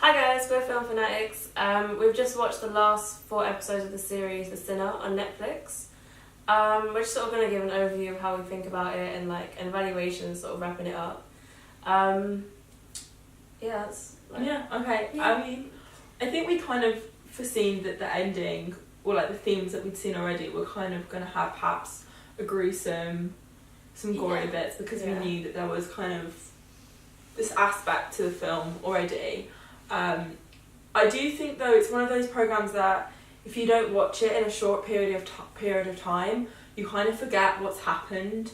Hi guys, we're Film Fanatics. We've just watched the last 4 episodes of the series The Sinner on Netflix. We're just sort of going to give an overview of how we think about it and like an evaluation, sort of wrapping it up. Okay. I mean, I think we kind of foreseen that the ending, or like the themes that we'd seen already, were kind of going to have perhaps a gruesome, some gory bits, because we knew that there was kind of this aspect to the film already. I do think though it's one of those programs that if you don't watch it in a short period of time, you kind of forget what's happened.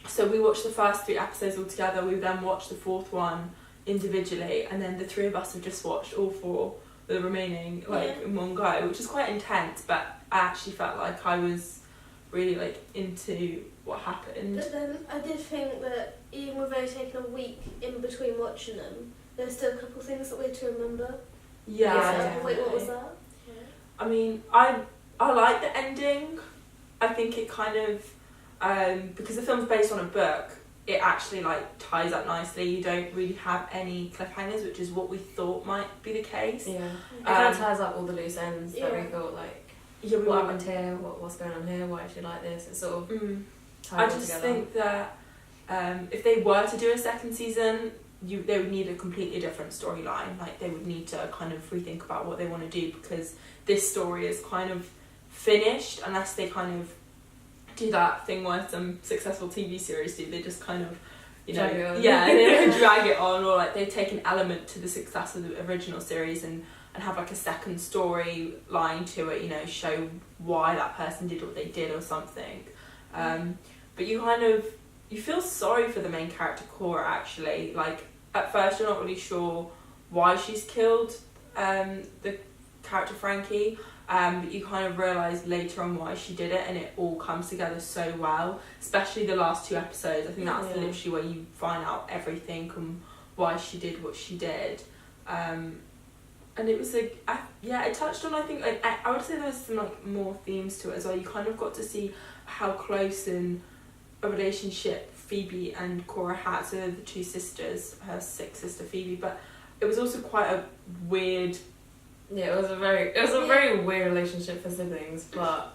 So we watched the first 3 episodes all together. We then watched the 4th one individually, and then the 3 of us have just watched all 4, the remaining in one go, which is quite intense. But I actually felt like I was really like into what happened. But then I did think that even with only taking a week in between watching them, there's still a couple of things that we had to remember. Wait, what was that? Yeah. I mean, I like the ending. I think it kind of, because the film's based on a book, it actually like ties up nicely. You don't really have any cliffhangers, which is what we thought might be the case. Yeah, it kind of ties up all the loose ends that we thought like, what happened here, what's going on here, why is she like this? It sort of I just think that if they were to do a second season, they would need a completely different storyline. Like they would need to kind of rethink about what they want to do, because this story is kind of finished unless they kind of do that thing where some successful TV series do. They just kind of, drag it on. they drag it on, or like they take an element to the success of the original series and have like a second story line to it, show why that person did what they did or something. But you feel sorry for the main character, Cora, actually. Like, at first you're not really sure why she's killed the character Frankie, but you kind of realise later on why she did it, and it all comes together so well, especially the last 2 episodes. I think that's literally where you find out everything and why she did what she did. And it was it touched on, I think, I would say there was some like more themes to it as well. You kind of got to see how close in a relationship Phoebe and Cora had. So they're the 2 sisters, her 6th sister Phoebe, but it was also quite a weird... Yeah, it was a very weird relationship for siblings, but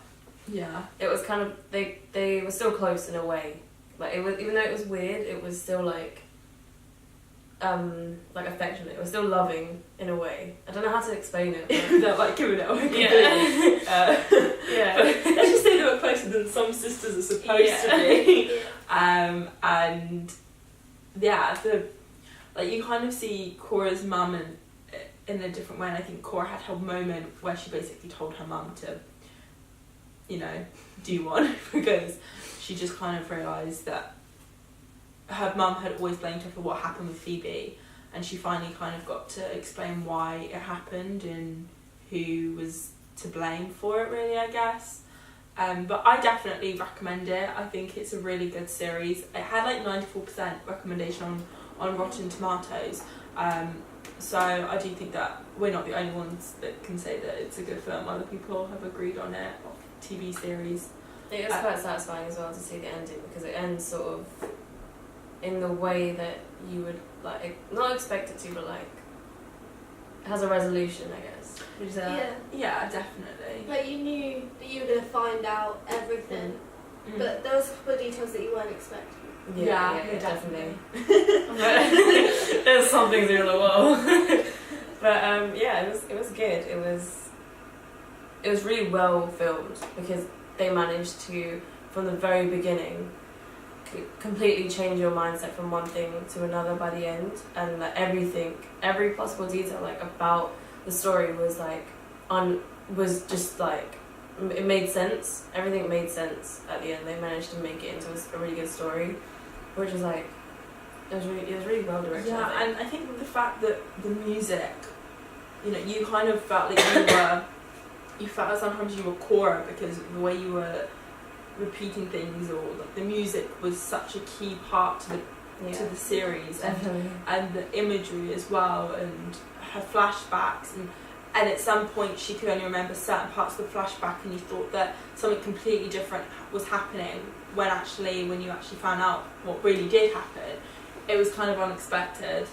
it was kind of, they were still close in a way. Like, it was, even though it was weird, it was still like affectionate. It was still loving in a way. I don't know how to explain it. Without like giving it away completely. Let's just say they were closer than some sisters are supposed to be. And you kind of see Cora's mum in a different way, and I think Cora had her moment where she basically told her mum to, do one, because she just kind of realised that her mum had always blamed her for what happened with Phoebe, and she finally kind of got to explain why it happened and who was to blame for it, really, I guess. But I definitely recommend it. I think it's a really good series. It had like 94% recommendation on Rotten Tomatoes. So I do think that we're not the only ones that can say that it's a good film. Other people have agreed on it, TV series. It is quite satisfying as well to see the ending, because it ends sort of in the way that you would like not expect it to, but like it has a resolution, I guess. Would you say that? Yeah, definitely. Like you knew that you were going to find out everything, but there was a couple of details that you weren't expecting. Yeah, definitely. There's some things you're like, whoa. But it was good. It was really well filmed, because they managed to, from the very beginning, completely change your mindset from one thing to another by the end, and like every possible detail like about the story was just like it made sense. Everything made sense at the end. They managed to make it into a really good story, which is like it was really well directed. Yeah, and I think the fact that the music, you kind of felt like you felt like sometimes you were Cora, because the way you were repeating things, or like the music was such a key part to the series, and the imagery as well, and her flashbacks, and at some point she could only remember certain parts of the flashback, and you thought that something completely different was happening, when you actually found out what really did happen, it was kind of unexpected.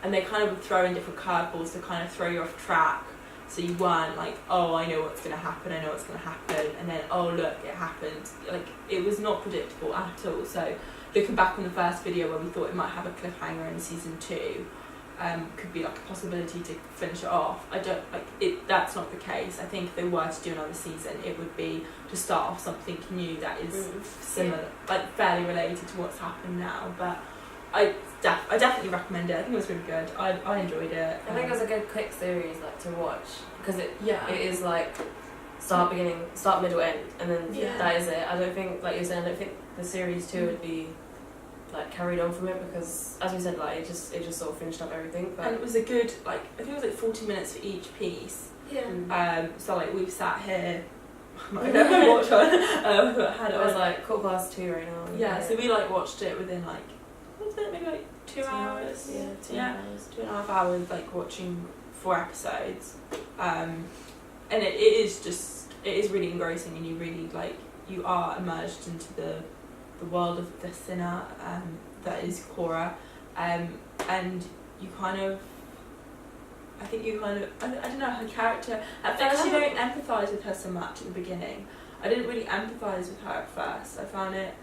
and they kind of would throw in different curveballs to kind of throw you off track. So you weren't like, oh, I know what's going to happen, and then, oh, look, it happened. Like, it was not predictable at all. So looking back on the first video where we thought it might have a cliffhanger in season 2, could be like a possibility to finish it off. I don't like it. That's not the case. I think if they were to do another season, it would be to start off something new that is similar, like fairly related to what's happened now. But I definitely recommend it. I think it was really good. I enjoyed it. I think it was a good quick series like to watch because it is like start, middle, end, and then that is it. I don't think, like you're saying, I don't think the series 2 would be like carried on from it because, as we said, like it just sort of finished up everything. But and it was a good, like, I think it was like 40 minutes for each piece. So like we've sat here. I never watched one. It was like 2:15 right now. Yeah, so we like watched it within like, what was it, maybe like 2 hours? Yeah, 2.5 hours, like watching 4 episodes. And it is really engrossing, and you really like, you are immersed into the world of the sinner that is Cora, and you kind of, I don't know, her character, at first you don't empathise with her so much at the beginning. I didn't really empathise with her at first. I found it,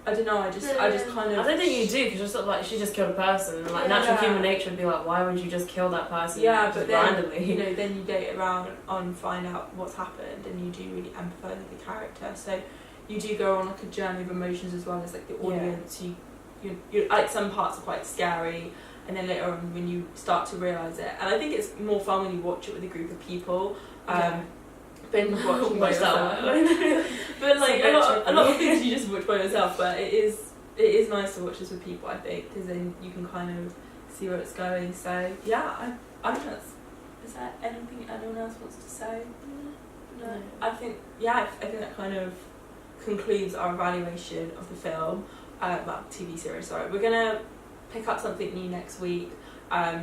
I don't know, I just kind of... I don't think you do, because you're sort of like, she just killed a person, and like natural human nature would be like, why would you just kill that person but then, randomly? You know, then you date around and find out what's happened, and you do really empathise with the character, so you do go on like a journey of emotions as well as like the audience. You like, some parts are quite scary, and then later on when you start to realise it, and I think it's more fun when you watch it with a group of people. Binge watching by yourself. But like a lot of things you just watch by yourself, but it is nice to watch this with people, I think, because then you can kind of see where it's going. So yeah, I think that's... Is there anything anyone else wants to say? No. I think that kind of concludes our evaluation of the film, TV series, sorry. We're going to pick up something new next week,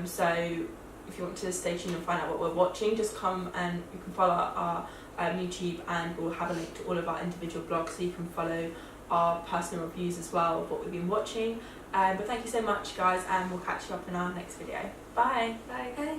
so if you want to stay tuned and find out what we're watching, just come and you can follow our YouTube, and we'll have a link to all of our individual blogs so you can follow our personal reviews as well of what we've been watching. But thank you so much, guys, and we'll catch you up in our next video. Bye! Bye!